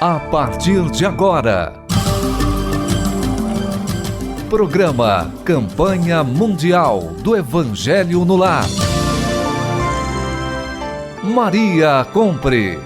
A partir de agora, programa Campanha Mundial do Evangelho no Lar. Maria Compre.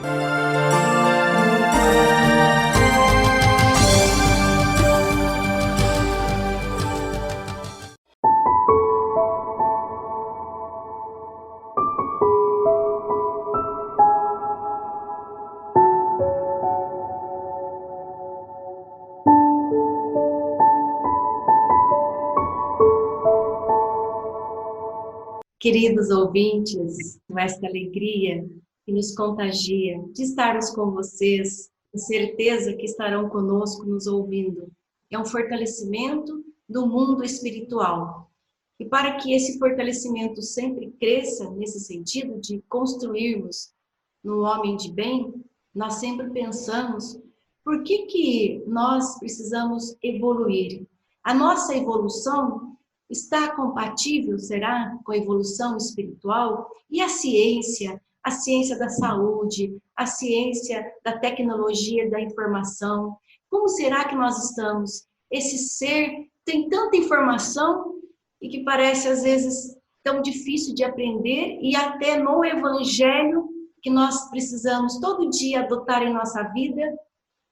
Queridos ouvintes, com esta alegria que nos contagia de estarmos com vocês, com certeza que estarão conosco nos ouvindo. É um fortalecimento do mundo espiritual. E para que esse fortalecimento sempre cresça nesse sentido de construirmos no homem de bem, nós sempre pensamos por que nós precisamos evoluir. A nossa evolução está compatível, será, com a evolução espiritual? E a ciência da saúde, a ciência da tecnologia, da informação, como será que nós estamos? Esse ser tem tanta informação e que parece às vezes tão difícil de aprender, e até no Evangelho que nós precisamos todo dia adotar em nossa vida,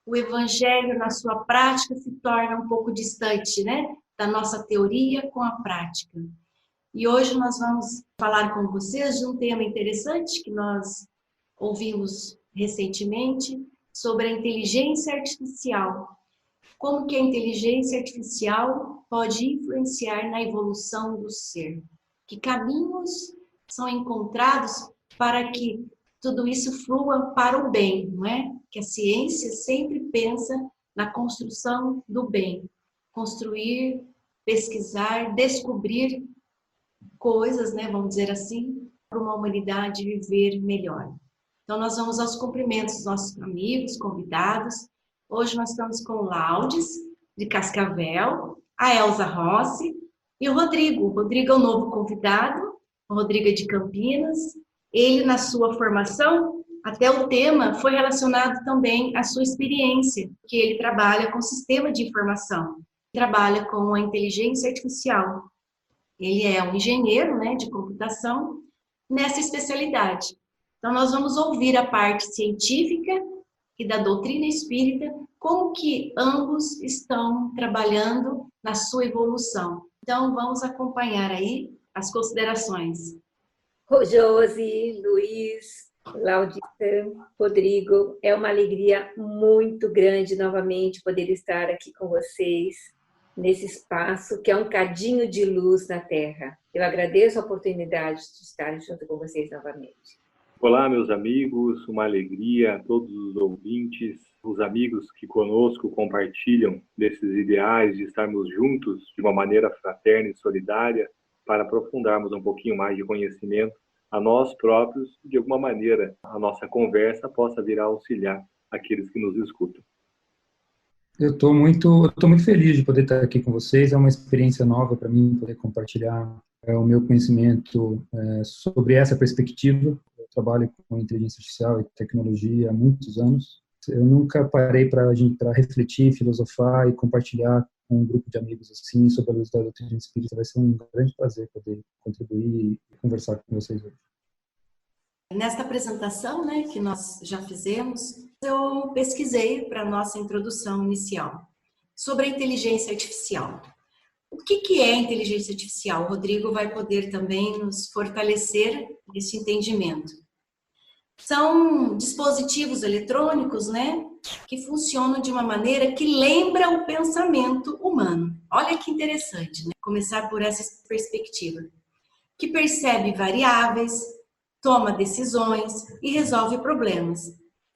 o Evangelho na sua prática se torna um pouco distante, né? Da nossa teoria com a prática. E hoje nós vamos falar com vocês de um tema interessante que nós ouvimos recentemente sobre a inteligência artificial. Como que a inteligência artificial pode influenciar na evolução do ser? Que caminhos são encontrados para que tudo isso flua para o bem, não é? Que a ciência sempre pensa na construção do bem. Construir, pesquisar, descobrir coisas, né, vamos dizer assim, para uma humanidade viver melhor. Então, nós vamos aos cumprimentos dos nossos amigos, convidados. Hoje nós estamos com o Laudes, de Cascavel, a Elza Rossi e o Rodrigo. O Rodrigo é o novo convidado, o Rodrigo é de Campinas. Ele, na sua formação, até o tema foi relacionado também à sua experiência, que ele trabalha com sistema de informação. Trabalha com a inteligência artificial. Ele é um engenheiro, né, de computação nessa especialidade. Então, nós vamos ouvir a parte científica e da doutrina espírita, como que ambos estão trabalhando na sua evolução. Então, vamos acompanhar aí as considerações. Josi, Luiz, Laudita, Rodrigo, é uma alegria muito grande novamente poder estar aqui com vocês, nesse espaço que é um cadinho de luz na Terra. Eu agradeço a oportunidade de estar junto com vocês novamente. Olá, meus amigos, uma alegria a todos os ouvintes, os amigos que conosco compartilham desses ideais de estarmos juntos de uma maneira fraterna e solidária para aprofundarmos um pouquinho mais de conhecimento a nós próprios e, de alguma maneira, a nossa conversa possa vir a auxiliar aqueles que nos escutam. Eu estou muito feliz de poder estar aqui com vocês. É uma experiência nova para mim poder compartilhar o meu conhecimento sobre essa perspectiva. Eu trabalho com inteligência artificial e tecnologia há muitos anos. Eu nunca parei para refletir, filosofar e compartilhar com um grupo de amigos assim sobre a luz da doutrina espírita. Vai ser um grande prazer poder contribuir e conversar com vocês hoje. Nesta apresentação, né, que nós já fizemos, eu pesquisei para a nossa introdução inicial sobre a inteligência artificial. O que é inteligência artificial? O Rodrigo vai poder também nos fortalecer nesse entendimento. São dispositivos eletrônicos, né, que funcionam de uma maneira que lembra o pensamento humano. Olha que interessante, né? Começar por essa perspectiva. Que percebe variáveis, toma decisões e resolve problemas.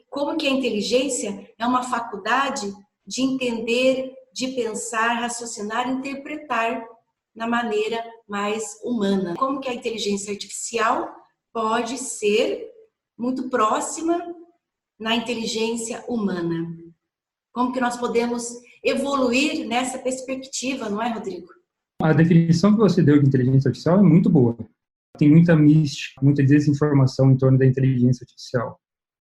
Como que a inteligência é uma faculdade de entender, de pensar, raciocinar, interpretar na maneira mais humana. Como que a inteligência artificial pode ser muito próxima na inteligência humana. Como que nós podemos evoluir nessa perspectiva, não é, Rodrigo? A definição que você deu de inteligência artificial é muito boa. Tem muita mística, muita desinformação em torno da inteligência artificial.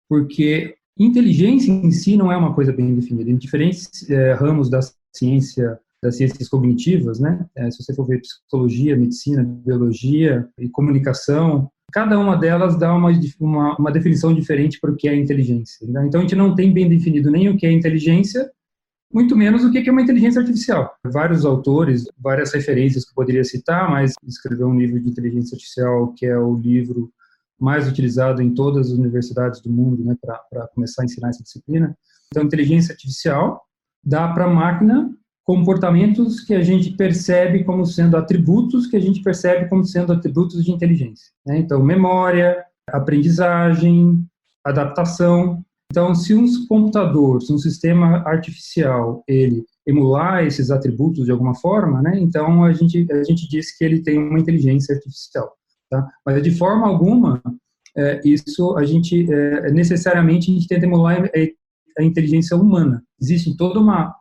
Porque Inteligência em si não é uma coisa bem definida. Em diferentes ramos das ciências cognitivas, né? Se você for ver psicologia, medicina, biologia e comunicação, cada uma delas dá uma definição diferente para o que é inteligência. Né? Então, a gente não tem bem definido nem o que é inteligência, muito menos o que é uma inteligência artificial. Vários autores, várias referências que eu poderia citar, mas escreveu um livro de inteligência artificial que é o livro mais utilizado em todas as universidades do mundo, né, para começar a ensinar essa disciplina. Então, inteligência artificial dá para a máquina comportamentos que a gente percebe como sendo atributos que a gente percebe como sendo atributos de inteligência. Né? Então, memória, aprendizagem, adaptação. Então, se um computador, se um sistema artificial, ele emular esses atributos de alguma forma, né, então a gente diz que ele tem uma inteligência artificial. Tá? Mas, de forma alguma, isso a gente, necessariamente, a gente tenta emular a inteligência humana. Existe toda uma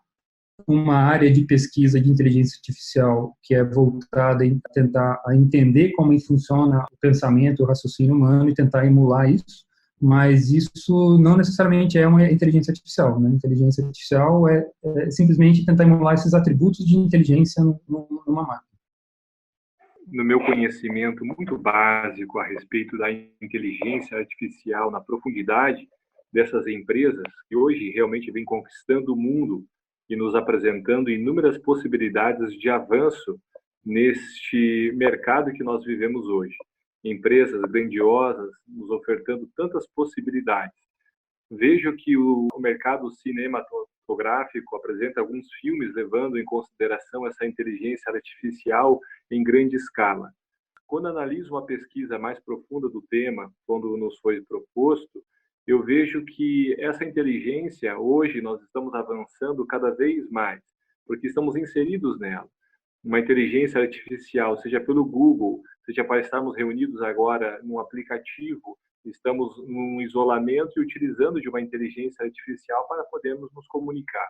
área de pesquisa de inteligência artificial que é voltada em tentar entender como funciona o pensamento, o raciocínio humano e tentar emular isso, mas isso não necessariamente é uma inteligência artificial. Né? Inteligência artificial é simplesmente tentar emular esses atributos de inteligência numa máquina. No meu conhecimento muito básico a respeito da inteligência artificial na profundidade dessas empresas, que hoje realmente vem conquistando o mundo e nos apresentando inúmeras possibilidades de avanço neste mercado que nós vivemos hoje. Empresas grandiosas nos ofertando tantas possibilidades. Vejo que o mercado cinematográfico apresenta alguns filmes levando em consideração essa inteligência artificial em grande escala. Quando analiso uma pesquisa mais profunda do tema, quando nos foi proposto, eu vejo que essa inteligência, hoje, nós estamos avançando cada vez mais, porque estamos inseridos nela. Uma inteligência artificial, seja pelo Google, seja para estarmos reunidos agora num aplicativo, estamos num isolamento e utilizando de uma inteligência artificial para podermos nos comunicar.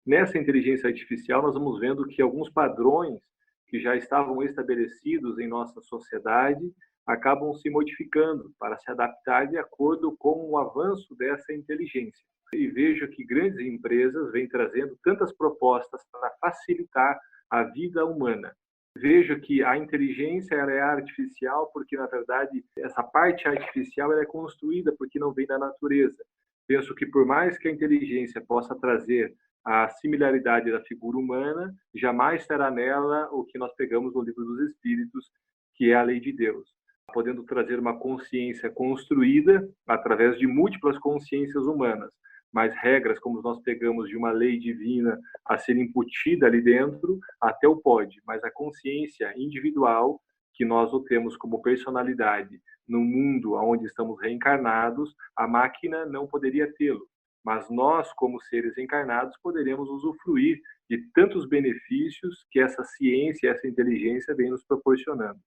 Nessa inteligência artificial, nós vamos vendo que alguns padrões que já estavam estabelecidos em nossa sociedade acabam se modificando para se adaptar de acordo com o avanço dessa inteligência. E vejo que grandes empresas vêm trazendo tantas propostas para facilitar a vida humana. Vejo que a inteligência ela é artificial porque, na verdade, essa parte artificial ela é construída porque não vem da natureza. Penso que, por mais que a inteligência possa trazer a similaridade da figura humana, jamais terá nela o que nós pegamos no Livro dos Espíritos, que é a lei de Deus, podendo trazer uma consciência construída através de múltiplas consciências humanas, mas regras como nós pegamos de uma lei divina a ser incutida ali dentro, até o pode, mas a consciência individual, que nós o temos como personalidade no mundo onde estamos reencarnados, a máquina não poderia tê-lo, mas nós, como seres encarnados, poderemos usufruir de tantos benefícios que essa ciência e essa inteligência vem nos proporcionando.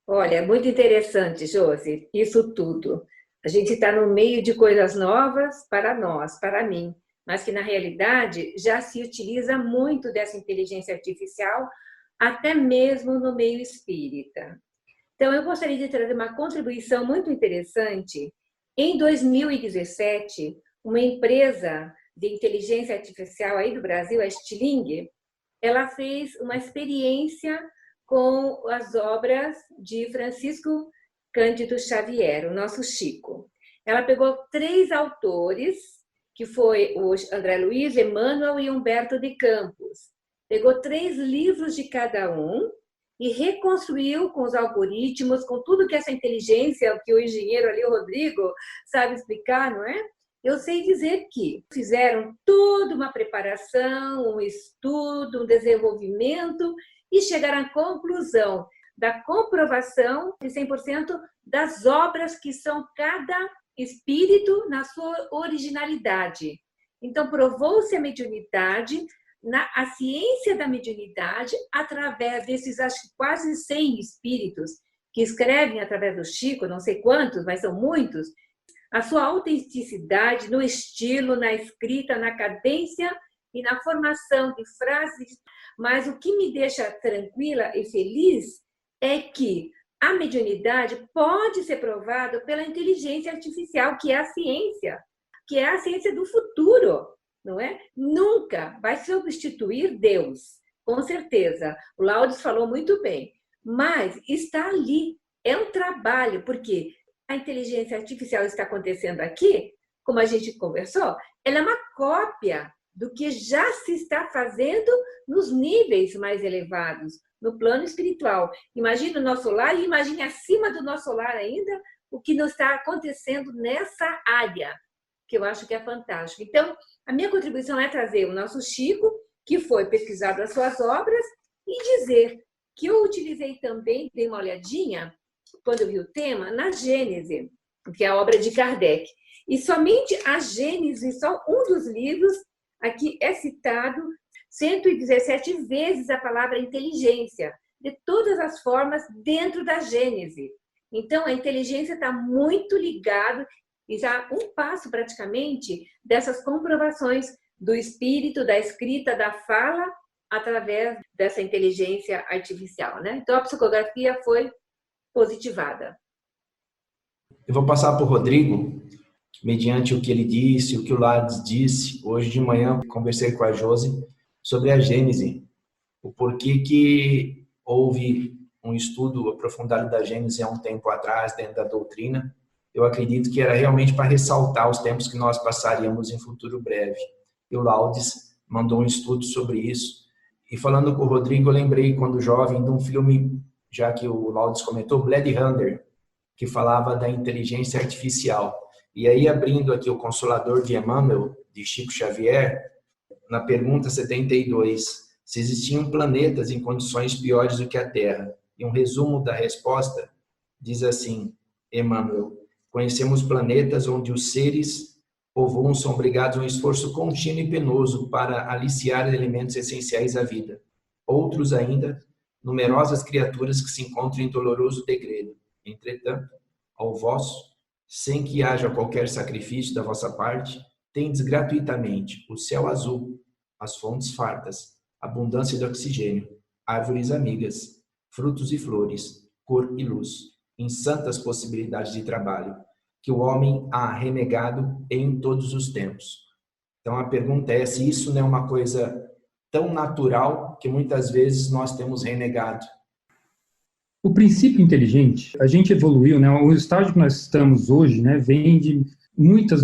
Olha, muito interessante, Josi, isso tudo. A gente está no meio de coisas novas para nós, para mim, mas que na realidade já se utiliza muito dessa inteligência artificial, até mesmo no meio espírita. Então, eu gostaria de trazer uma contribuição muito interessante. Em 2017, uma empresa de inteligência artificial aí do Brasil, a Stiling, ela fez uma experiência com as obras de Francisco Cândido Xavier, o nosso Chico. Ela pegou 3 autores, que foi o André Luiz, Emmanuel e Humberto de Campos. Pegou 3 livros de cada um e reconstruiu com os algoritmos, com tudo que essa inteligência, que o engenheiro ali, o Rodrigo, sabe explicar, não é? Eu sei dizer que fizeram toda uma preparação, um estudo, um desenvolvimento e chegaram à conclusão da comprovação de 100% das obras que são cada espírito na sua originalidade. Então, provou-se a mediunidade, a ciência da mediunidade, através desses, acho que quase 100 espíritos que escrevem através do Chico, não sei quantos, mas são muitos, a sua autenticidade no estilo, na escrita, na cadência e na formação de frases. Mas o que me deixa tranquila e feliz é que a mediunidade pode ser provada pela inteligência artificial, que é a ciência do futuro, não é? Nunca vai substituir Deus, com certeza. O Laudes falou muito bem, mas está ali, é um trabalho, porque a inteligência artificial está acontecendo aqui, como a gente conversou, ela é uma cópia do que já se está fazendo nos níveis mais elevados, no plano espiritual. Imagine o nosso lar e imagine acima do nosso lar ainda o que não está acontecendo nessa área, que eu acho que é fantástico. Então, a minha contribuição é trazer o nosso Chico, que foi pesquisado as suas obras, e dizer que eu utilizei também, dei uma olhadinha, quando eu vi o tema, na Gênese, que é a obra de Kardec. E somente a Gênese, só um dos livros, aqui é citado 117 vezes a palavra inteligência, de todas as formas, dentro da Gênese. Então, a inteligência está muito ligada, e já um passo praticamente dessas comprovações do espírito, da escrita, da fala, através dessa inteligência artificial, né? Então, a psicografia foi positivada. Eu vou passar para o Rodrigo, mediante o que ele disse, o que o Laudes disse. Hoje de manhã conversei com a Josi sobre a Gênese, o porquê que houve um estudo aprofundado da Gênese há um tempo atrás dentro da doutrina. Eu acredito que era realmente para ressaltar os tempos que nós passaríamos em futuro breve. E o Laudes mandou um estudo sobre isso. E falando com o Rodrigo, eu lembrei, quando jovem, de um filme, já que o Laudes comentou, Blade Runner, que falava da inteligência artificial. E aí, abrindo aqui o Consolador de Emmanuel, de Chico Xavier, na pergunta 72, se existiam planetas em condições piores do que a Terra. E um resumo da resposta diz assim, Emmanuel: conhecemos planetas onde os seres povoam são obrigados a um esforço contínuo e penoso para aliciar elementos essenciais à vida. Outros ainda, numerosas criaturas que se encontram em doloroso degredo. Entretanto, ao vosso, sem que haja qualquer sacrifício da vossa parte, tendes gratuitamente o céu azul, as fontes fartas, abundância de oxigênio, árvores amigas, frutos e flores, cor e luz, em santas possibilidades de trabalho, que o homem há renegado em todos os tempos. Então a pergunta é se isso não é uma coisa tão natural que muitas vezes nós temos renegado. O princípio inteligente, a gente evoluiu, né? O estágio que nós estamos hoje, né, vem de muitas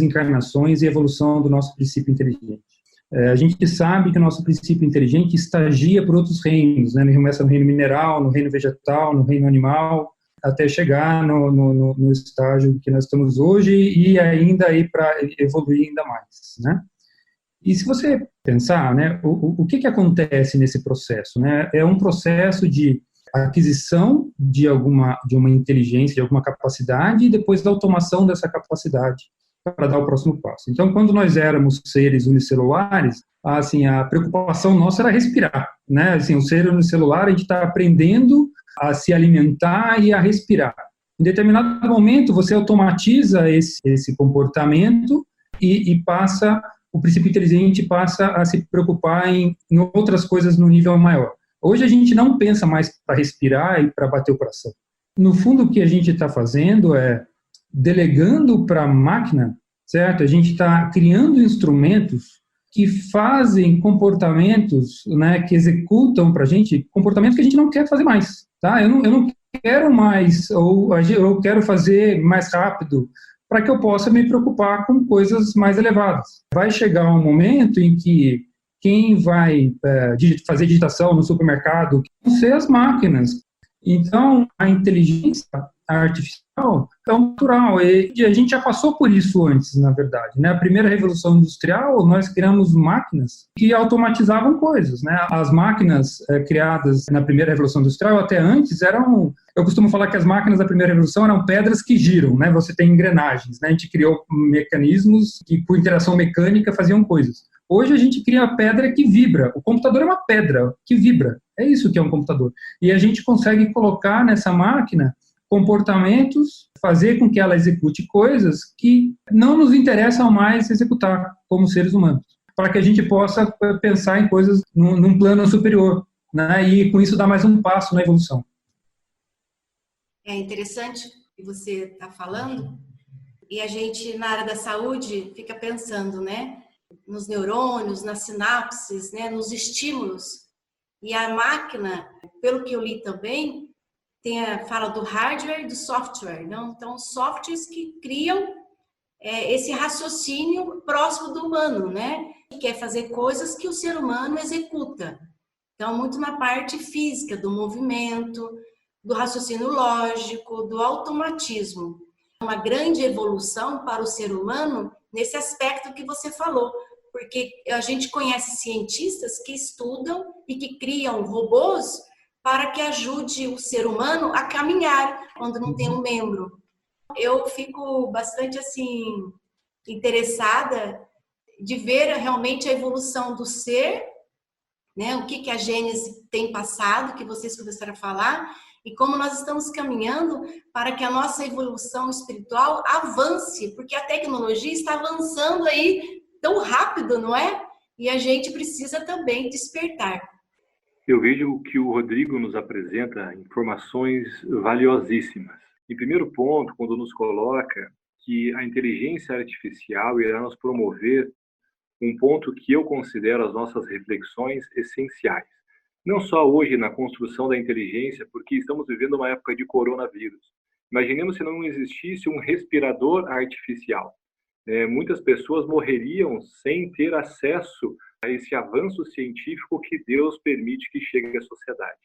encarnações e evolução do nosso princípio inteligente. A gente sabe que o nosso princípio inteligente estagia por outros reinos, né? Ele começa no reino mineral, no reino vegetal, no reino animal, até chegar no estágio que nós estamos hoje e ainda aí para evoluir ainda mais, né? E se você pensar, né, o que acontece nesse processo, né? É um processo de aquisição de uma inteligência, de alguma capacidade e depois da automação dessa capacidade para dar o próximo passo. Então, quando nós éramos seres unicelulares, assim, a preocupação nossa era respirar, né? Assim, o ser unicelular, a gente está aprendendo a se alimentar e a respirar. Em determinado momento, você automatiza esse comportamento e passa, o princípio inteligente passa a se preocupar em outras coisas no nível maior. Hoje a gente não pensa mais para respirar e para bater o coração. No fundo, o que a gente está fazendo é delegando para a máquina, certo? A gente está criando instrumentos que fazem comportamentos, né, que executam para a gente comportamentos que a gente não quer fazer mais, tá? Eu não quero mais, ou eu quero fazer mais rápido, para que eu possa me preocupar com coisas mais elevadas. Vai chegar um momento em que quem vai fazer digitação no supermercado vão ser as máquinas. Então, a inteligência artificial é um natural, e a gente já passou por isso antes, na verdade, né? A primeira revolução industrial, nós criamos máquinas que automatizavam coisas, né? As máquinas criadas na primeira revolução industrial, até antes, eram... Eu costumo falar que as máquinas da primeira revolução eram pedras que giram, né? Você tem engrenagens, né? A gente criou mecanismos que, por interação mecânica, faziam coisas. Hoje a gente cria a pedra que vibra. O computador é uma pedra que vibra. É isso que é um computador. E a gente consegue colocar nessa máquina comportamentos, fazer com que ela execute coisas que não nos interessam mais executar como seres humanos, para que a gente possa pensar em coisas num plano superior, né? E com isso dar mais um passo na evolução. É interessante o que você está falando, e a gente, na área da saúde, fica pensando, né? Nos neurônios, nas sinapses, né? Nos estímulos. E a máquina, pelo que eu li também, fala do hardware e do software, não? Então, softwares que criam esse raciocínio próximo do humano, né? Que quer fazer coisas que o ser humano executa. Então, muito na parte física, do movimento, do raciocínio lógico, do automatismo. Uma grande evolução para o ser humano nesse aspecto que você falou, porque a gente conhece cientistas que estudam e que criam robôs para que ajude o ser humano a caminhar quando não tem um membro. Eu fico bastante assim interessada de ver realmente a evolução do ser, né? O que a Gênese tem passado, que vocês começaram a falar, e como nós estamos caminhando para que a nossa evolução espiritual avance, porque a tecnologia está avançando aí tão rápido, não é? E a gente precisa também despertar. Eu vejo que o Rodrigo nos apresenta informações valiosíssimas. Em primeiro ponto, quando nos coloca que a inteligência artificial irá nos promover um ponto que eu considero as nossas reflexões essenciais. Não só hoje na construção da inteligência, porque estamos vivendo uma época de coronavírus. Imaginemos se não existisse um respirador artificial. Muitas pessoas morreriam sem ter acesso a esse avanço científico que Deus permite que chegue à sociedade.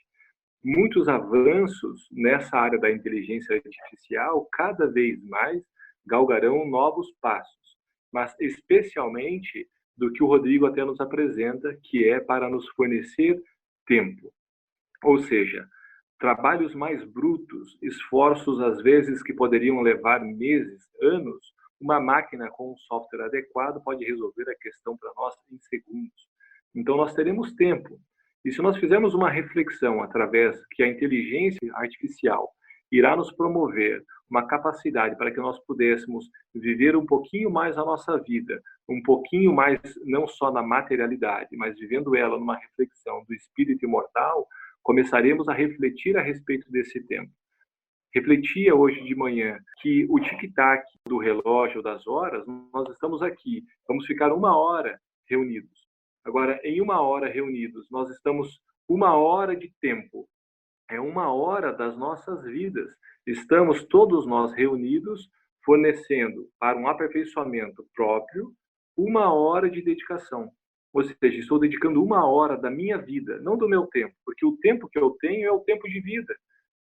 Muitos avanços nessa área da inteligência artificial, cada vez mais, galgarão novos passos, mas especialmente do que o Rodrigo até nos apresenta, que é para nos fornecer tempo. Ou seja, trabalhos mais brutos, esforços às vezes que poderiam levar meses, anos, uma máquina com um software adequado pode resolver a questão para nós em segundos. Então nós teremos tempo. E se nós fizermos uma reflexão através que a inteligência artificial irá nos promover uma capacidade para que nós pudéssemos viver um pouquinho mais a nossa vida, um pouquinho mais não só na materialidade, mas vivendo ela numa reflexão do espírito imortal, começaremos a refletir a respeito desse tempo. Refletia hoje de manhã que o tic-tac do relógio das horas, nós estamos aqui, vamos ficar 1 hora reunidos. Agora, em 1 hora reunidos, nós estamos 1 hora de tempo. É 1 hora das nossas vidas. Estamos todos nós reunidos, fornecendo para um aperfeiçoamento próprio 1 hora de dedicação. Ou seja, estou dedicando 1 hora da minha vida, não do meu tempo, porque o tempo que eu tenho é o tempo de vida.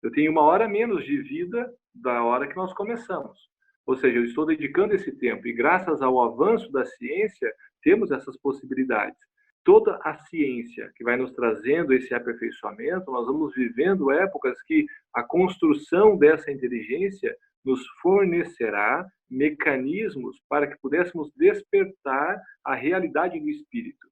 Eu tenho 1 hora menos de vida da hora que nós começamos. Ou seja, eu estou dedicando esse tempo e graças ao avanço da ciência, temos essas possibilidades. Toda a ciência que vai nos trazendo esse aperfeiçoamento, nós vamos vivendo épocas que a construção dessa inteligência nos fornecerá mecanismos para que pudéssemos despertar a realidade do espírito.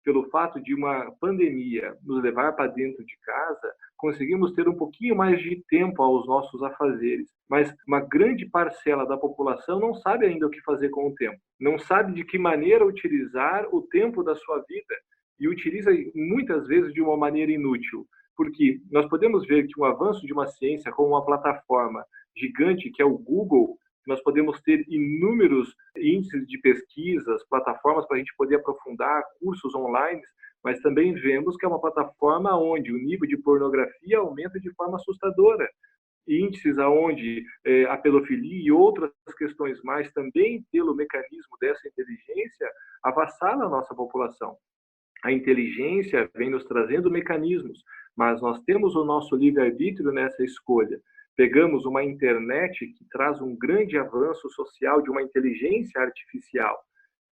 Pelo fato de uma pandemia nos levar para dentro de casa, conseguimos ter um pouquinho mais de tempo aos nossos afazeres. Mas uma grande parcela da população não sabe ainda o que fazer com o tempo. Não sabe de que maneira utilizar o tempo da sua vida. E utiliza muitas vezes de uma maneira inútil. Porque nós podemos ver que um avanço de uma ciência como uma plataforma gigante, que é o Google, nós podemos ter inúmeros índices de pesquisas, plataformas para a gente poder aprofundar, cursos online, mas também vemos que é uma plataforma onde o nível de pornografia aumenta de forma assustadora. Índices onde a pedofilia e outras questões mais, também pelo mecanismo dessa inteligência, avassala a nossa população. A inteligência vem nos trazendo mecanismos, mas nós temos o nosso livre-arbítrio nessa escolha. Pegamos uma internet que traz um grande avanço social de uma inteligência artificial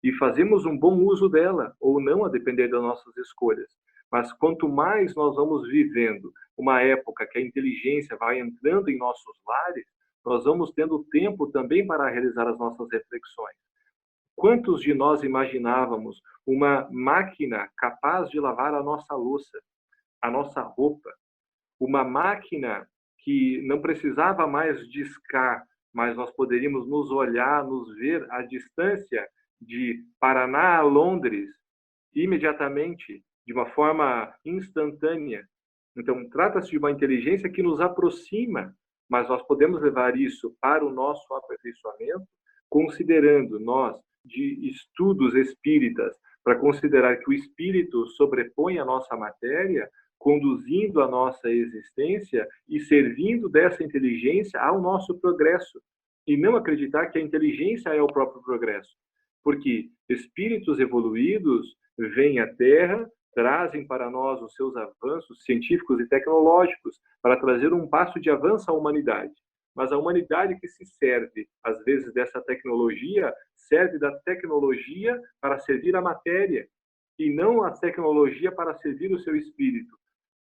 e fazemos um bom uso dela, ou não, a depender das nossas escolhas. Mas quanto mais nós vamos vivendo uma época que a inteligência vai entrando em nossos lares, nós vamos tendo tempo também para realizar as nossas reflexões. Quantos de nós imaginávamos uma máquina capaz de lavar a nossa louça, a nossa roupa, uma máquina que não precisava mais discar, mas nós poderíamos nos olhar, nos ver à distância de Paraná a Londres, imediatamente, de uma forma instantânea. Então, trata-se de uma inteligência que nos aproxima mas nós podemos levar isso para o nosso aperfeiçoamento, considerando nós, de estudos espíritas, para considerar que o espírito sobrepõe a nossa matéria, conduzindo a nossa existência e servindo dessa inteligência ao nosso progresso. E não acreditar que a inteligência é o próprio progresso. Porque espíritos evoluídos vêm à Terra, trazem para nós os seus avanços científicos e tecnológicos para trazer um passo de avanço à humanidade. Mas a humanidade que se serve, às vezes, dessa tecnologia, serve da tecnologia para servir a matéria e não a tecnologia para servir o seu espírito.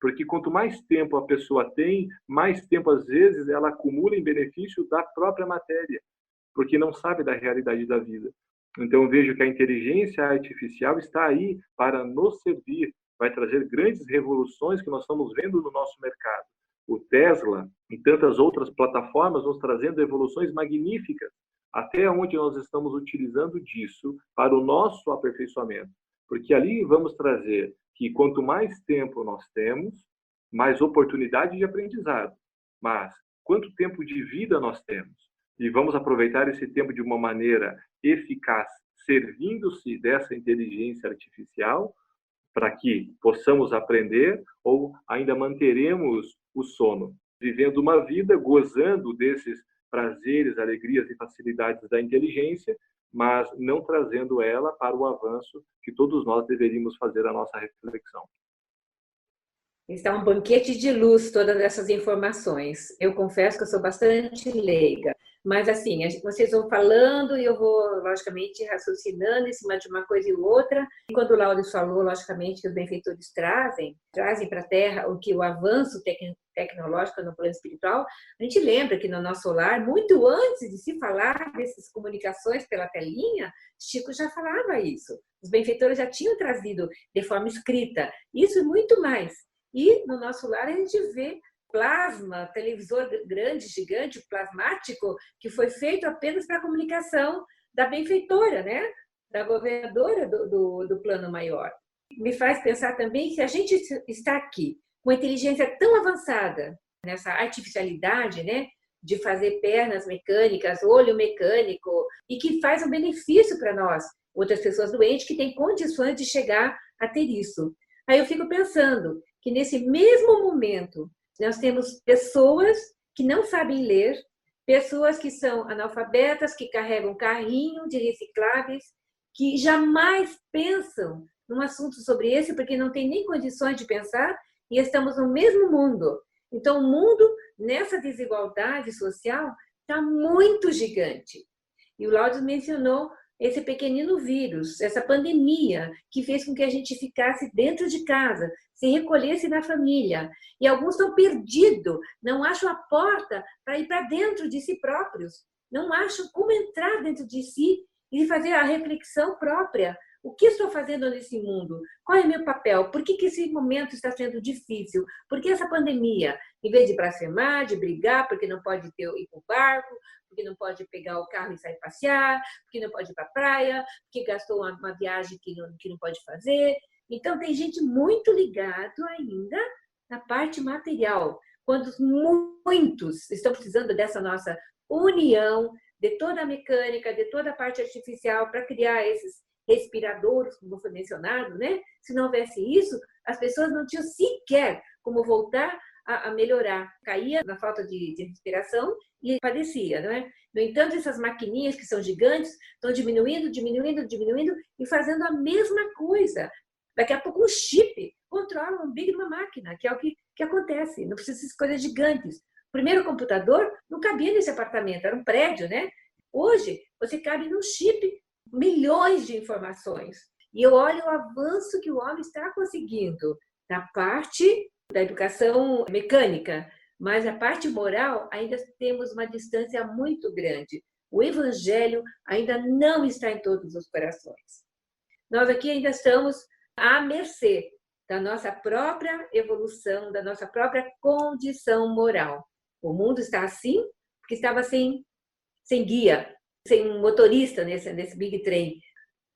Porque quanto mais tempo a pessoa tem, mais tempo, às vezes, ela acumula em benefício da própria matéria, porque não sabe da realidade da vida. Então, eu vejo que a inteligência artificial está aí para nos servir, vai trazer grandes revoluções que nós estamos vendo no nosso mercado. O Tesla e tantas outras plataformas nos trazendo evoluções magníficas, até onde nós estamos utilizando disso para o nosso aperfeiçoamento. Porque ali vamos trazer que quanto mais tempo nós temos, mais oportunidade de aprendizado. Mas quanto tempo de vida nós temos? E vamos aproveitar esse tempo de uma maneira eficaz, servindo-se dessa inteligência artificial para que possamos aprender, ou ainda manteremos o sono, vivendo uma vida gozando desses prazeres, alegrias e facilidades da inteligência, mas não trazendo ela para o avanço que todos nós deveríamos fazer a nossa reflexão. Está um banquete de luz todas essas informações. Eu confesso que eu sou bastante leiga, mas assim, vocês vão falando e eu vou, logicamente, raciocinando em cima de uma coisa e outra. E quando o Laudes falou, logicamente, que os benfeitores trazem para a Terra o que o avanço tecnológico no plano espiritual, a gente lembra que no nosso lar, muito antes de se falar dessas comunicações pela telinha, Chico já falava isso. Os benfeitores já tinham trazido de forma escrita, isso e muito mais. E no nosso lar a gente vê plasma, televisor grande, gigante, plasmático, que foi feito apenas para a comunicação da benfeitora, né? Da governadora do plano maior. Me faz pensar também que a gente está aqui com inteligência tão avançada, nessa artificialidade, né? De fazer pernas mecânicas, olho mecânico, e que faz um benefício para nós, outras pessoas doentes que têm condições de chegar a ter isso. Aí eu fico pensando que nesse mesmo momento nós temos pessoas que não sabem ler, pessoas que são analfabetas, que carregam carrinho de recicláveis, que jamais pensam num assunto sobre esse, porque não tem nem condições de pensar, e estamos no mesmo mundo. Então, o mundo, nessa desigualdade social, está muito gigante. E o Laudes mencionou esse pequenino vírus, essa pandemia, que fez com que a gente ficasse dentro de casa, se recolhesse na família. E alguns estão perdidos, não acham a porta para ir para dentro de si próprios, não acham como entrar dentro de si e fazer a reflexão própria. O que estou fazendo nesse mundo? Qual é o meu papel? Por que esse momento está sendo difícil? Por que essa pandemia? Em vez de blasfemar, de brigar, porque não pode ir para o barco, porque não pode pegar o carro e sair passear, porque não pode ir para a praia, porque gastou uma viagem que não pode fazer. Então, tem gente muito ligado ainda na parte material, quando muitos estão precisando dessa nossa união, de toda a mecânica, de toda a parte artificial, para criar esses respiradores, como foi mencionado, né? Se não houvesse isso, as pessoas não tinham sequer como voltar a melhorar. Caía na falta de respiração e padecia, não é? No entanto, essas maquininhas que são gigantes estão diminuindo e fazendo a mesma coisa. Daqui a pouco um chip controla um big de uma máquina, que é o que acontece. Não precisa de coisas gigantes. O primeiro computador não cabia nesse apartamento, era um prédio, né? Hoje, você cabe num chip milhões de informações. E eu olho o avanço que o homem está conseguindo na parte da educação mecânica, mas a parte moral ainda temos uma distância muito grande. O evangelho ainda não está em todos os corações. Nós aqui ainda estamos à mercê da nossa própria evolução, da nossa própria condição moral. O mundo está assim porque estava sem guia, sem um motorista nesse big trem.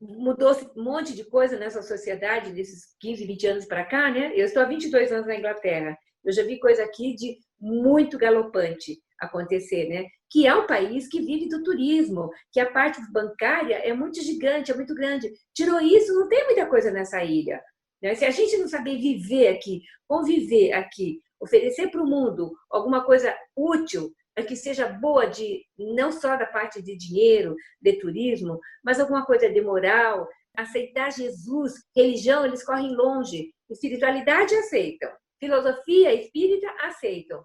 Mudou-se um monte de coisa nessa sociedade desses 15, 20 anos para cá, né? Eu estou há 22 anos na Inglaterra. Eu já vi coisa aqui de muito galopante. acontecer, né? Que é um país que vive do turismo, que a parte bancária é muito gigante, é muito grande. Tirou isso, não tem muita coisa nessa ilha, né? Se a gente não saber viver aqui, conviver aqui, oferecer para o mundo alguma coisa útil, que seja boa de não só da parte de dinheiro, de turismo, mas alguma coisa de moral, aceitar Jesus, religião, eles correm longe, espiritualidade aceitam, filosofia espírita aceitam.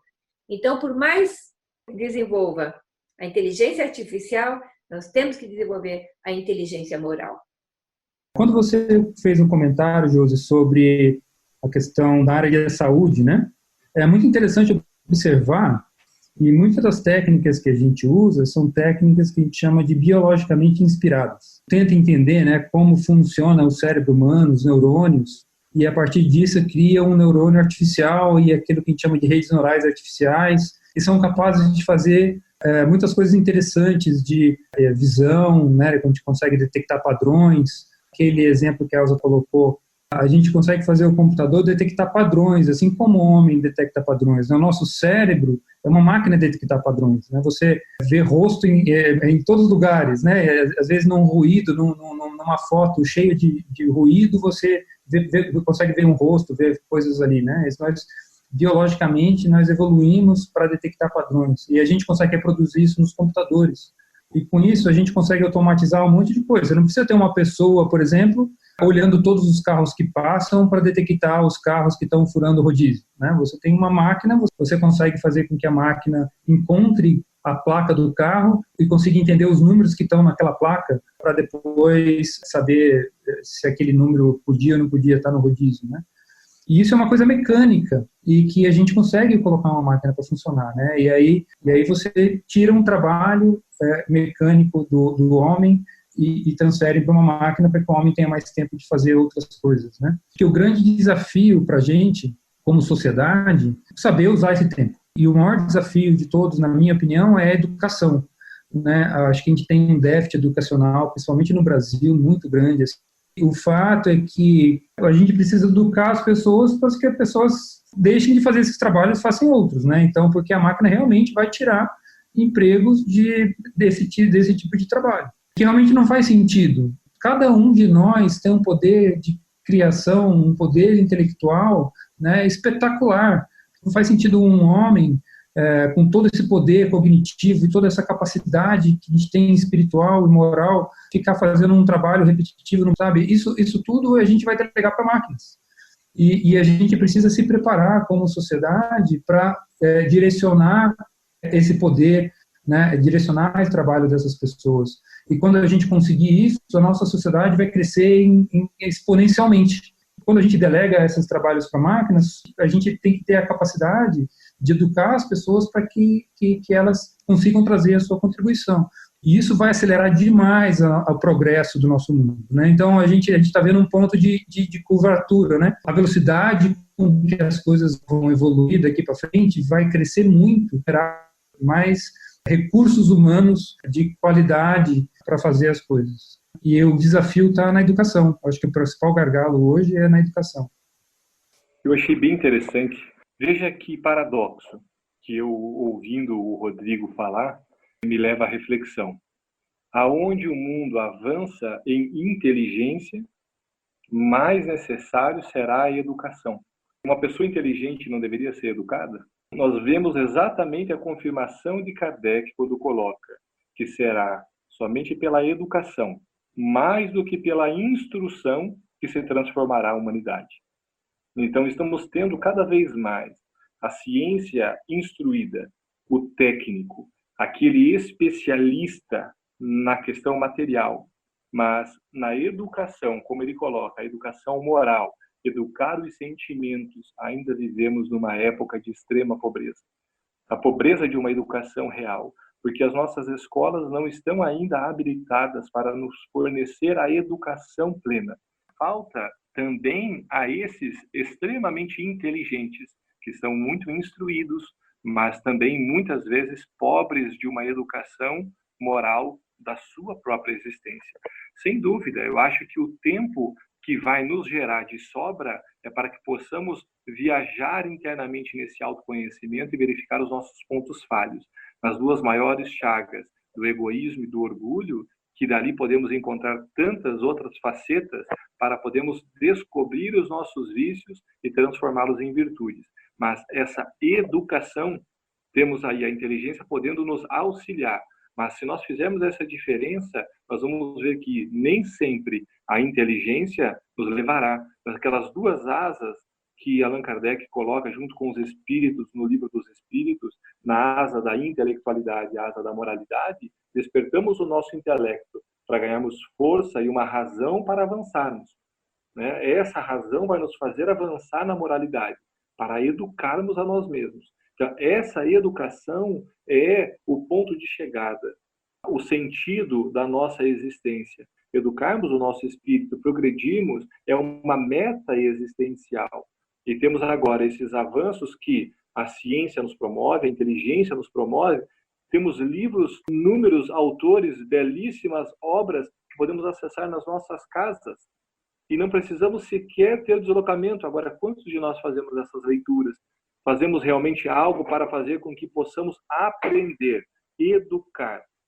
Então, por mais que desenvolva a inteligência artificial, nós temos que desenvolver a inteligência moral. Quando você fez um comentário, Josi, sobre a questão da área de saúde, né? É muito interessante observar. E muitas das técnicas que a gente usa são técnicas que a gente chama de biologicamente inspiradas. Tenta entender, né, como funciona o cérebro humano, os neurônios, e a partir disso cria um neurônio artificial e aquilo que a gente chama de redes neurais artificiais, que são capazes de fazer muitas coisas interessantes de visão, né, quando a gente consegue detectar padrões. Aquele exemplo que a Elza colocou, a gente consegue fazer o computador detectar padrões, assim como o homem detecta padrões. O nosso cérebro é uma máquina de detectar padrões, né? Você vê rosto em todos os lugares, né? Às vezes num ruído, numa foto cheia de ruído, você consegue ver um rosto, ver coisas ali, né? Biologicamente, nós evoluímos para detectar padrões. E a gente consegue reproduzir isso nos computadores. E com isso, a gente consegue automatizar um monte de coisa. Não precisa ter uma pessoa, por exemplo, olhando todos os carros que passam para detectar os carros que estão furando o rodízio, né? Você tem uma máquina, você consegue fazer com que a máquina encontre a placa do carro e consiga entender os números que estão naquela placa para depois saber se aquele número podia ou não podia estar no rodízio, né? E isso é uma coisa mecânica e que a gente consegue colocar uma máquina para funcionar, né? E aí você tira um trabalho mecânico do homem e transfere para uma máquina para que o homem tenha mais tempo de fazer outras coisas, né? Que o grande desafio para a gente, como sociedade, é saber usar esse tempo. E o maior desafio de todos, na minha opinião, é a educação, né? Acho que a gente tem um déficit educacional, principalmente no Brasil, muito grande. O fato é que a gente precisa educar as pessoas para que as pessoas deixem de fazer esses trabalhos e façam outros, né? Então, porque a máquina realmente vai tirar empregos desse tipo de trabalho, que realmente não faz sentido. Cada um de nós tem um poder de criação, um poder intelectual, né, espetacular. Não faz sentido um homem com todo esse poder cognitivo e toda essa capacidade que a gente tem espiritual e moral, ficar fazendo um trabalho repetitivo, não sabe? Isso tudo a gente vai entregar para máquinas. E a gente precisa se preparar como sociedade para direcionar esse poder, né, direcionar o trabalho dessas pessoas. E quando a gente conseguir isso, a nossa sociedade vai crescer exponencialmente. Quando a gente delega esses trabalhos para máquinas, a gente tem que ter a capacidade de educar as pessoas para que elas consigam trazer a sua contribuição. E isso vai acelerar demais o progresso do nosso mundo, né? Então, a gente está vendo um ponto de curvatura, né? A velocidade com que as coisas vão evoluir daqui para frente vai crescer muito, terá mais recursos humanos de qualidade para fazer as coisas. E o desafio está na educação. Acho que o principal gargalo hoje é na educação. Eu achei bem interessante. Veja que paradoxo que eu, ouvindo o Rodrigo falar, me leva à reflexão. Aonde o mundo avança em inteligência, mais necessário será a educação. Uma pessoa inteligente não deveria ser educada? Nós vemos exatamente a confirmação de Kardec quando coloca que será somente pela educação, mais do que pela instrução, que se transformará a humanidade. Então, estamos tendo cada vez mais a ciência instruída, o técnico, aquele especialista na questão material, mas na educação, como ele coloca, a educação moral, educar os sentimentos, ainda vivemos numa época de extrema pobreza. A pobreza de uma educação real, porque as nossas escolas não estão ainda habilitadas para nos fornecer a educação plena. Falta também a esses extremamente inteligentes, que são muito instruídos, mas também muitas vezes pobres de uma educação moral da sua própria existência. Sem dúvida, eu acho que o tempo que vai nos gerar de sobra é para que possamos viajar internamente nesse autoconhecimento e verificar os nossos pontos falhos. Nas duas maiores chagas, do egoísmo e do orgulho, que dali podemos encontrar tantas outras facetas para podermos descobrir os nossos vícios e transformá-los em virtudes. Mas essa educação, temos aí a inteligência podendo nos auxiliar. Mas se nós fizermos essa diferença, nós vamos ver que nem sempre a inteligência nos levará. Aquelas duas asas que Allan Kardec coloca junto com os espíritos no Livro dos Espíritos, na asa da intelectualidade e a asa da moralidade, despertamos o nosso intelecto para ganharmos força e uma razão para avançarmos. Né? Essa razão vai nos fazer avançar na moralidade, para educarmos a nós mesmos. Então, essa educação é o ponto de chegada, o sentido da nossa existência. Educarmos o nosso espírito, progredirmos, é uma meta existencial. E temos agora esses avanços que a ciência nos promove, a inteligência nos promove. Temos livros, inúmeros autores, belíssimas obras que podemos acessar nas nossas casas. E não precisamos sequer ter deslocamento. Agora, quantos de nós fazemos essas leituras? Fazemos realmente algo para fazer com que possamos aprender,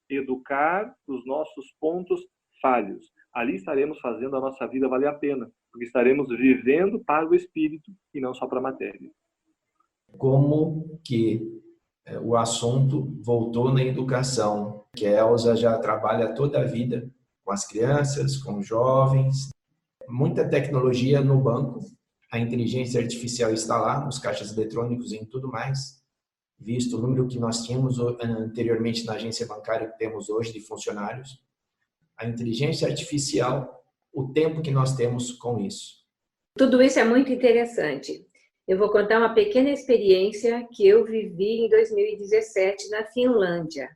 educar os nossos pontos falhos. Ali estaremos fazendo a nossa vida valer a pena, porque estaremos vivendo para o espírito e não só para a matéria. Como que o assunto voltou na educação, que a Elza já trabalha toda a vida com as crianças, com os jovens, muita tecnologia no banco, a inteligência artificial está lá, nos caixas eletrônicos e em tudo mais, visto o número que nós tínhamos anteriormente na agência bancária que temos hoje de funcionários. A inteligência artificial, o tempo que nós temos com isso. Tudo isso é muito interessante. Eu vou contar uma pequena experiência que eu vivi em 2017 na Finlândia.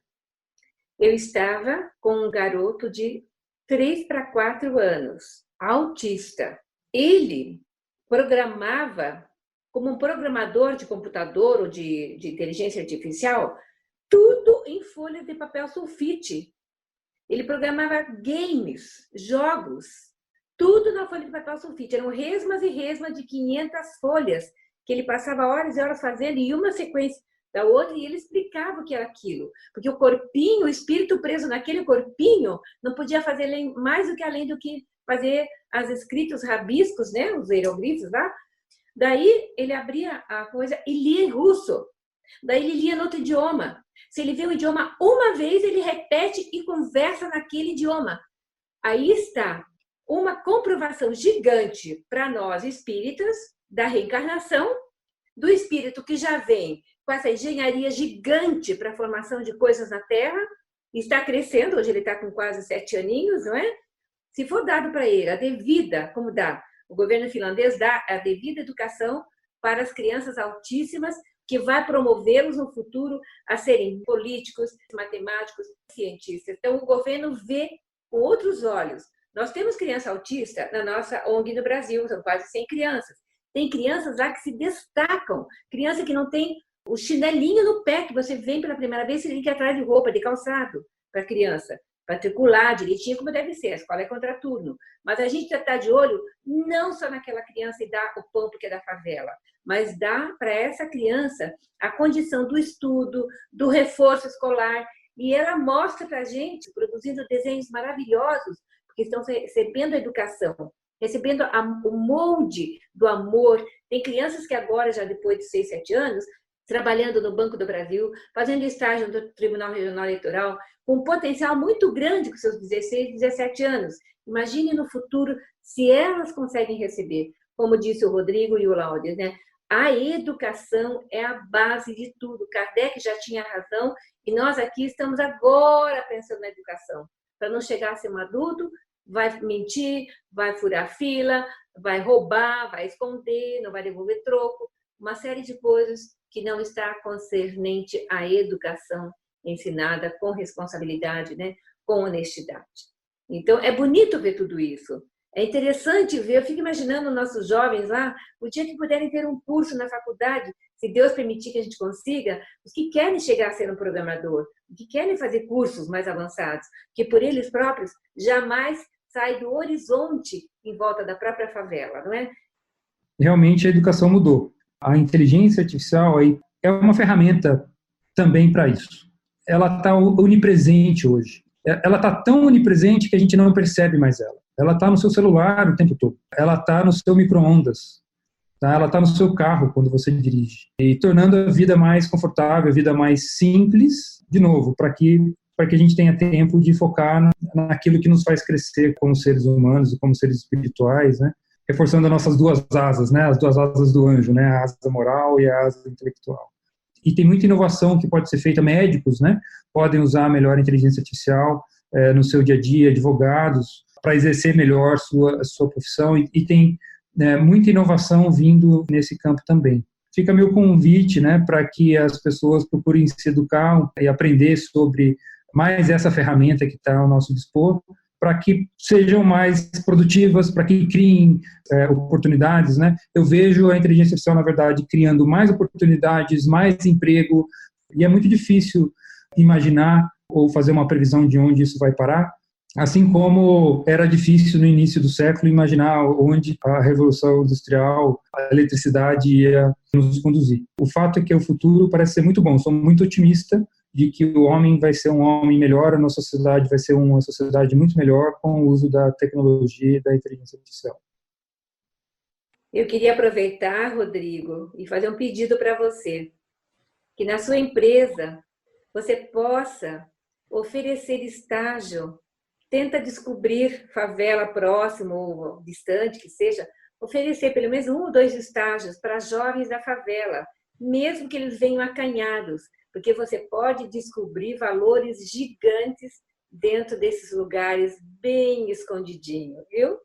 Eu estava com um garoto de 3 para 4 anos, autista. Ele programava, como um programador de computador ou de inteligência artificial, tudo em folha de papel sulfite. Ele programava games, jogos, tudo na folha de papel sulfite. Eram resmas e resmas de 500 folhas, que ele passava horas e horas fazendo, e uma sequência da outra, e ele explicava o que era aquilo. Porque o corpinho, o espírito preso naquele corpinho, não podia fazer mais do que além do que fazer as escritos rabiscos, né, os hieroglifos lá. Daí ele abria a coisa e lia em russo. Daí ele lia no outro idioma. Se ele vê um idioma uma vez, ele repete e conversa naquele idioma. Aí está uma comprovação gigante para nós espíritas da reencarnação, do espírito que já vem com essa engenharia gigante para a formação de coisas na Terra, está crescendo, hoje ele está com quase 7 aninhos, não é? Se for dado para ele a devida, como dá, o governo finlandês dá a devida educação para as crianças autíssimas, que vai promovê-los no futuro a serem políticos, matemáticos, cientistas. Então, o governo vê com outros olhos. Nós temos criança autista na nossa ONG no Brasil, são quase 100 crianças. Tem crianças lá que se destacam, criança que não tem o chinelinho no pé, que você vem pela primeira vez, você tem que ir atrás de roupa, de calçado para a criança, para tricular direitinho como deve ser, a escola é contraturno. Mas a gente está de olho não só naquela criança e dá o pão porque é da favela, mas dá para essa criança a condição do estudo, do reforço escolar, e ela mostra para a gente, produzindo desenhos maravilhosos, porque estão recebendo a educação, recebendo o molde do amor. Tem crianças que agora, já depois de 6, 7 anos, trabalhando no Banco do Brasil, fazendo estágio no Tribunal Regional Eleitoral, com um potencial muito grande com seus 16, 17 anos. Imagine no futuro se elas conseguem receber, como disse o Rodrigo e o Laudes, né? A educação é a base de tudo. Kardec já tinha razão e nós aqui estamos agora pensando na educação. Para não chegar a ser um adulto, vai mentir, vai furar fila, vai roubar, vai esconder, não vai devolver troco. Uma série de coisas que não está concernente à educação ensinada com responsabilidade, né? Com honestidade. Então, é bonito ver tudo isso. É interessante ver, eu fico imaginando nossos jovens lá, o dia que puderem ter um curso na faculdade, se Deus permitir que a gente consiga, os que querem chegar a ser um programador, os que querem fazer cursos mais avançados, que por eles próprios jamais sai do horizonte em volta da própria favela, não é? Realmente a educação mudou. A inteligência artificial aí é uma ferramenta também para isso. Ela está onipresente hoje. Ela está tão onipresente que a gente não percebe mais ela. Ela está no seu celular o tempo todo. Ela está no seu micro-ondas. Tá? Ela está no seu carro quando você dirige. E tornando a vida mais confortável, a vida mais simples, de novo, para que a gente tenha tempo de focar naquilo que nos faz crescer como seres humanos e como seres espirituais, né? Reforçando as nossas duas asas, né? As duas asas do anjo, né? A asa moral e a asa intelectual. E tem muita inovação que pode ser feita. Médicos, né? Podem usar melhor a inteligência artificial no seu dia a dia, advogados, para exercer melhor a sua profissão. E tem muita inovação vindo nesse campo também. Fica meu convite, né? Para que as pessoas procurem se educar e aprender sobre mais essa ferramenta que está ao nosso dispor, para que sejam mais produtivas, para que criem oportunidades, né? Eu vejo a inteligência artificial, na verdade, criando mais oportunidades, mais emprego, e é muito difícil imaginar ou fazer uma previsão de onde isso vai parar, assim como era difícil no início do século imaginar onde a revolução industrial, a eletricidade ia nos conduzir. O fato é que o futuro parece ser muito bom, sou muito otimista de que o homem vai ser um homem melhor, a nossa sociedade vai ser uma sociedade muito melhor com o uso da tecnologia e da inteligência artificial. Eu queria aproveitar, Rodrigo, e fazer um pedido para você, que na sua empresa você possa oferecer estágio, tenta descobrir favela próximo ou distante que seja, oferecer pelo menos 1 ou 2 estágios para jovens da favela, mesmo que eles venham acanhados, porque você pode descobrir valores gigantes dentro desses lugares bem escondidinhos, viu?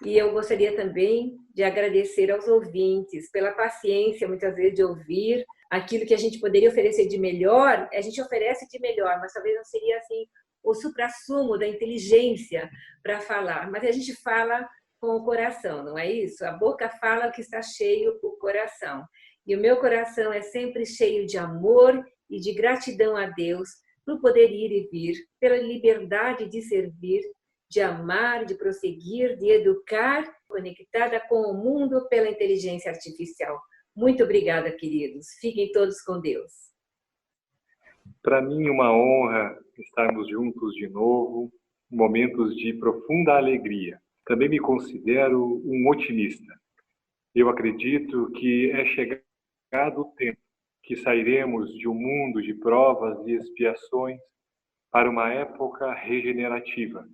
E eu gostaria também de agradecer aos ouvintes pela paciência, muitas vezes, de ouvir aquilo que a gente poderia oferecer de melhor, a gente oferece de melhor, mas talvez não seria assim o suprassumo da inteligência para falar, mas a gente fala com o coração, não é isso? A boca fala o que está cheio o coração. E o meu coração é sempre cheio de amor e de gratidão a Deus por poder ir e vir, pela liberdade de servir, de amar, de prosseguir, de educar, conectada com o mundo pela inteligência artificial. Muito obrigada, queridos. Fiquem todos com Deus. Para mim, uma honra estarmos juntos de novo, momentos de profunda alegria. Também me considero um otimista. Eu acredito que é chegado o tempo que sairemos de um mundo de provas e expiações para uma época regenerativa.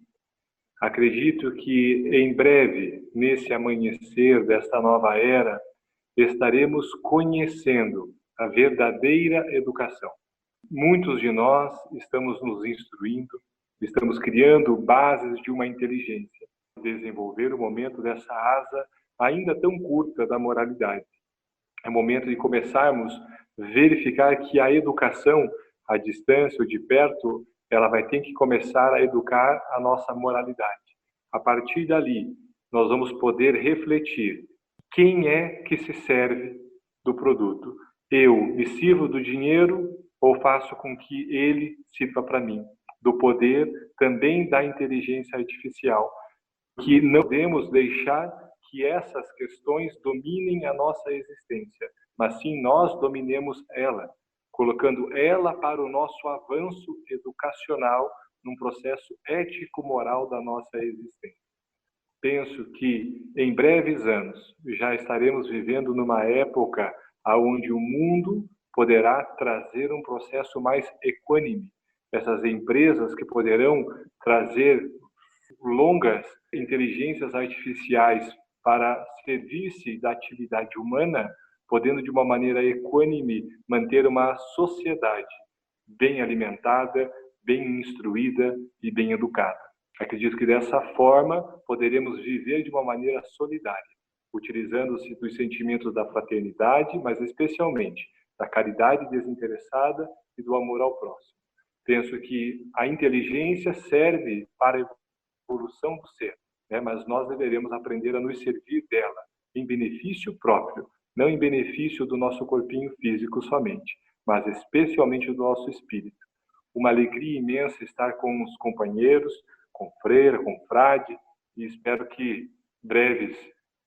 Acredito que em breve, nesse amanhecer desta nova era, estaremos conhecendo a verdadeira educação. Muitos de nós estamos nos instruindo, estamos criando bases de uma inteligência, desenvolver o momento dessa asa ainda tão curta da moralidade. É momento de começarmos a verificar que a educação, à distância ou de perto, ela vai ter que começar a educar a nossa moralidade. A partir dali, nós vamos poder refletir quem é que se serve do produto. Eu me sirvo do dinheiro ou faço com que ele sirva para mim? Do poder também da inteligência artificial, que não podemos deixar que essas questões dominem a nossa existência, mas sim nós dominemos ela, colocando ela para o nosso avanço educacional num processo ético-moral da nossa existência. Penso que em breves anos já estaremos vivendo numa época onde o mundo poderá trazer um processo mais equânime. Essas empresas que poderão trazer longas inteligências artificiais para servir-se da atividade humana, podendo de uma maneira equânime manter uma sociedade bem alimentada, bem instruída e bem educada. Acredito que dessa forma poderemos viver de uma maneira solidária, utilizando-se dos sentimentos da fraternidade, mas especialmente da caridade desinteressada e do amor ao próximo. Penso que a inteligência serve para a evolução do ser, mas nós deveremos aprender a nos servir dela em benefício próprio, não em benefício do nosso corpinho físico somente, mas especialmente do nosso espírito. Uma alegria imensa estar com os companheiros, com freira, com frade, e espero que breves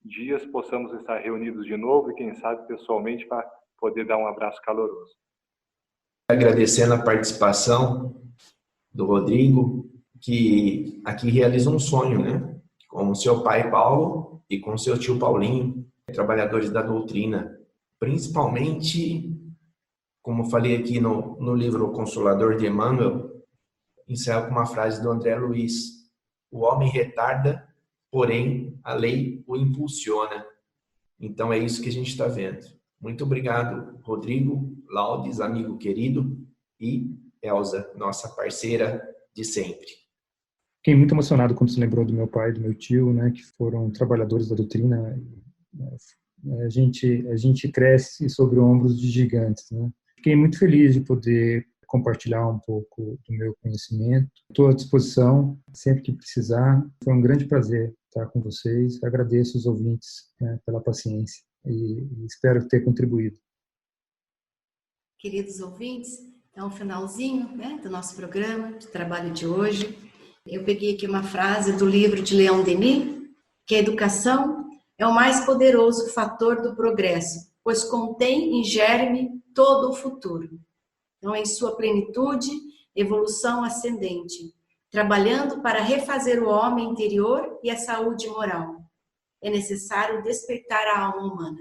dias possamos estar reunidos de novo e quem sabe pessoalmente para poder dar um abraço caloroso. Agradecendo a participação do Rodrigo, que aqui realiza um sonho, né? Com o seu pai Paulo e com o seu tio Paulinho, trabalhadores da doutrina. Principalmente, como falei aqui no livro O Consolador de Emmanuel, encerro com uma frase do André Luiz: o homem retarda, porém a lei o impulsiona. Então é isso que a gente está vendo. Muito obrigado, Rodrigo, Laudes, amigo querido, e Elza, nossa parceira de sempre. Fiquei muito emocionado quando se lembrou do meu pai e do meu tio, né, que foram trabalhadores da doutrina. A gente cresce sobre ombros de gigantes, né? Fiquei muito feliz de poder compartilhar um pouco do meu conhecimento. Estou à disposição sempre que precisar. Foi um grande prazer estar com vocês. Agradeço os ouvintes, né, pela paciência e espero ter contribuído. Queridos ouvintes, é um finalzinho, né, do nosso programa, do trabalho de hoje. Eu peguei aqui uma frase do livro de Leon Denis, que a educação é o mais poderoso fator do progresso, pois contém em germe todo o futuro. Então, em sua plenitude, evolução ascendente, trabalhando para refazer o homem interior e a saúde moral. É necessário despertar a alma humana.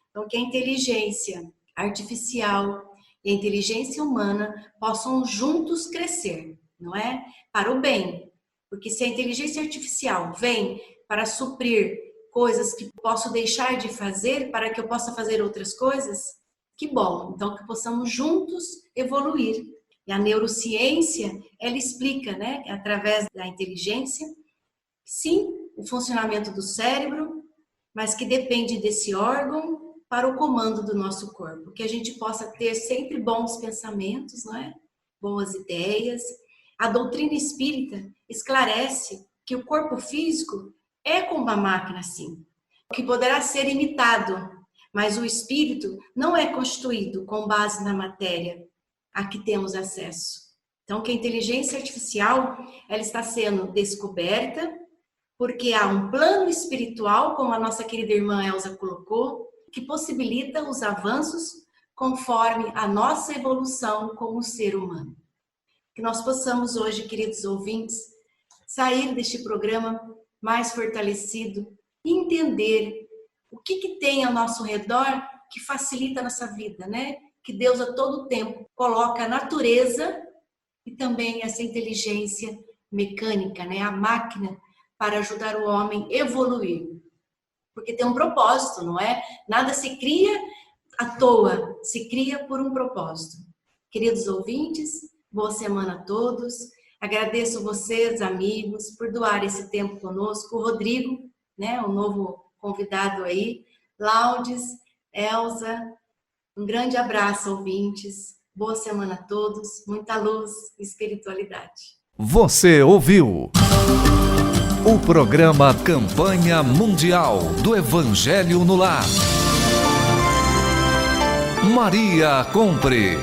Então, que a inteligência artificial e a inteligência humana possam juntos crescer, não é? Para o bem. Porque se a inteligência artificial vem para suprir coisas que posso deixar de fazer para que eu possa fazer outras coisas, que bom. Então, que possamos juntos evoluir. E a neurociência, ela explica, né, através da inteligência, sim, o funcionamento do cérebro, mas que depende desse órgão para o comando do nosso corpo. Que a gente possa ter sempre bons pensamentos, não é? Boas ideias. A doutrina espírita esclarece que o corpo físico é como uma máquina, sim, que poderá ser imitado, mas o espírito não é constituído com base na matéria a que temos acesso. Então, que a inteligência artificial, ela está sendo descoberta, porque há um plano espiritual, como a nossa querida irmã Elza colocou, que possibilita os avanços conforme a nossa evolução como ser humano. Que nós possamos hoje, queridos ouvintes, sair deste programa mais fortalecido e entender o que tem ao nosso redor que facilita a nossa vida, né? Que Deus a todo tempo coloca a natureza e também essa inteligência mecânica, né? A máquina para ajudar o homem a evoluir. Porque tem um propósito, não é? Nada se cria à toa, se cria por um propósito. Queridos ouvintes, boa semana a todos. Agradeço vocês, amigos, por doar esse tempo conosco. O Rodrigo, né, o novo convidado aí, Laudes, Elza, um grande abraço, ouvintes. Boa semana a todos, muita luz e espiritualidade. Você ouviu o programa Campanha Mundial do Evangelho no Lar. Maria Compre.